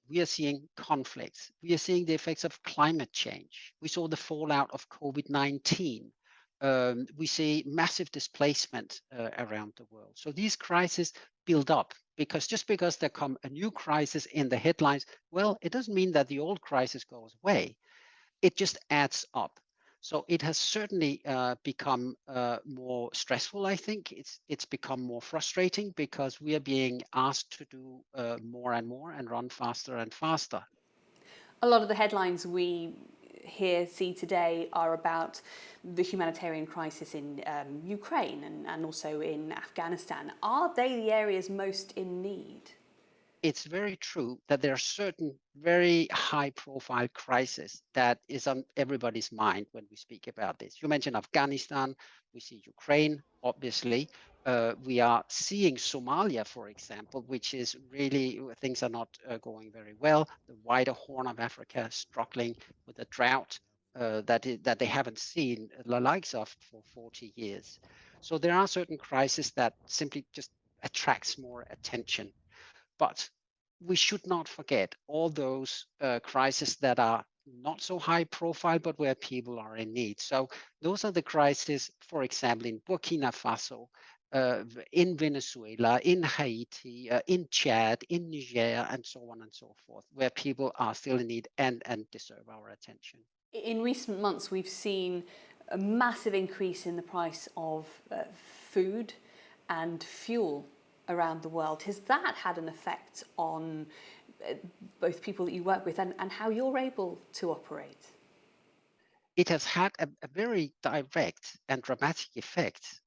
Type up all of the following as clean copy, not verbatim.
We are seeing conflicts. We are seeing the effects of climate change. We saw the fallout of COVID-19. We see massive displacement around the world. So these crises build up because just because there come a new crisis in the headlines, well, it doesn't mean that the old crisis goes away. It just adds up. So it has certainly become more stressful. I think it's become more frustrating because we are being asked to do more and more and run faster and faster. A lot of the headlines we see today are about the humanitarian crisis in Ukraine and also in Afghanistan. Are they the areas most in need? It's very true that there are certain very high profile crises that is on everybody's mind when we speak about this. You mentioned Afghanistan, we see Ukraine, obviously. We are seeing Somalia, for example, which is really, things are not going very well. The wider Horn of Africa is struggling with a drought that they haven't seen the likes of for 40 years. So there are certain crises that simply just attracts more attention. But we should not forget all those crises that are not so high profile, but where people are in need. So those are the crises, for example, in Burkina Faso, in Venezuela, in Haiti, in Chad, in Niger, and so on and so forth, where people are still in need and deserve our attention. In recent months, we've seen a massive increase in the price of food and fuel around the world. Has that had an effect on both people that you work with and how you're able to operate? It has had a very direct and dramatic effect.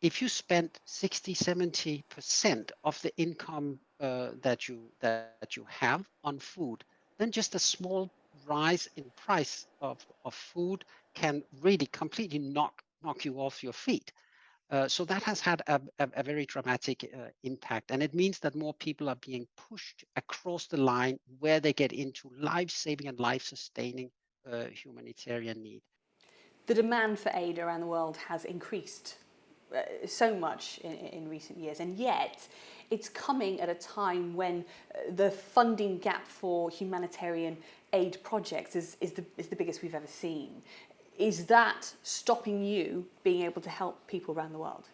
If you spend 60, 70% of the income that you have on food, then just a small rise in price of food can really completely knock you off your feet. So that has had a very dramatic impact. And it means that more people are being pushed across the line where they get into life-saving and life-sustaining humanitarian need. The demand for aid around the world has increased so much in recent years, and yet it's coming at a time when the funding gap for humanitarian aid projects is the biggest we've ever seen. Is that stopping you being able to help people around the world?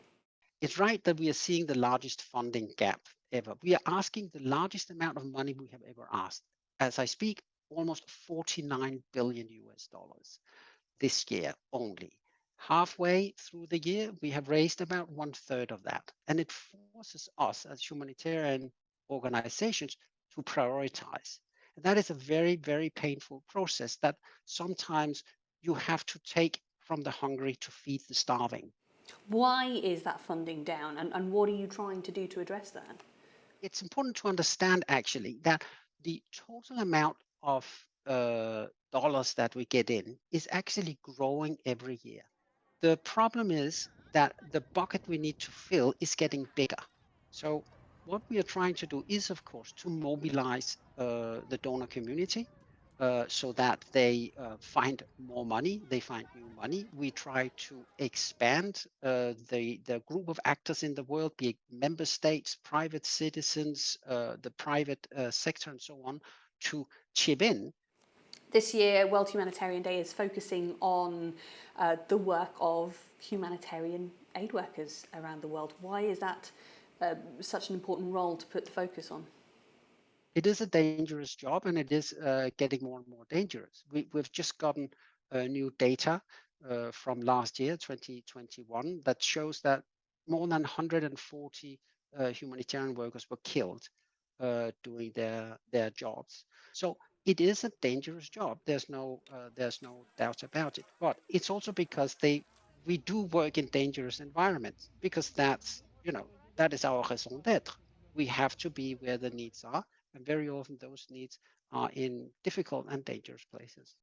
It's right that we are seeing the largest funding gap ever. We are asking the largest amount of money we have ever asked. As I speak, almost 49 billion US dollars this year only. Halfway through the year, we have raised about 1/3 of that. And it forces us as humanitarian organizations to prioritize. And that is a very, very painful process that sometimes you have to take from the hungry to feed the starving. Why is that funding down, and what are you trying to do to address that? It's important to understand actually that the total amount of dollars that we get in is actually growing every year. The problem is that the bucket we need to fill is getting bigger. So what we are trying to do is, of course, to mobilize the donor community so that they find more money, they find new money. We try to expand the group of actors in the world, be it member states, private citizens, the private sector, and so on, to chip in. This year, World Humanitarian Day is focusing on the work of humanitarian aid workers around the world. Why is that such an important role to put the focus on? It is a dangerous job, and it is getting more and more dangerous. We've just gotten new data from last year, 2021, that shows that more than 140 humanitarian workers were killed doing their jobs. So it is a dangerous job. There's no doubt about it. But it's also because we do work in dangerous environments, because that is our raison d'être. We have to be where the needs are, and very often those needs are in difficult and dangerous places.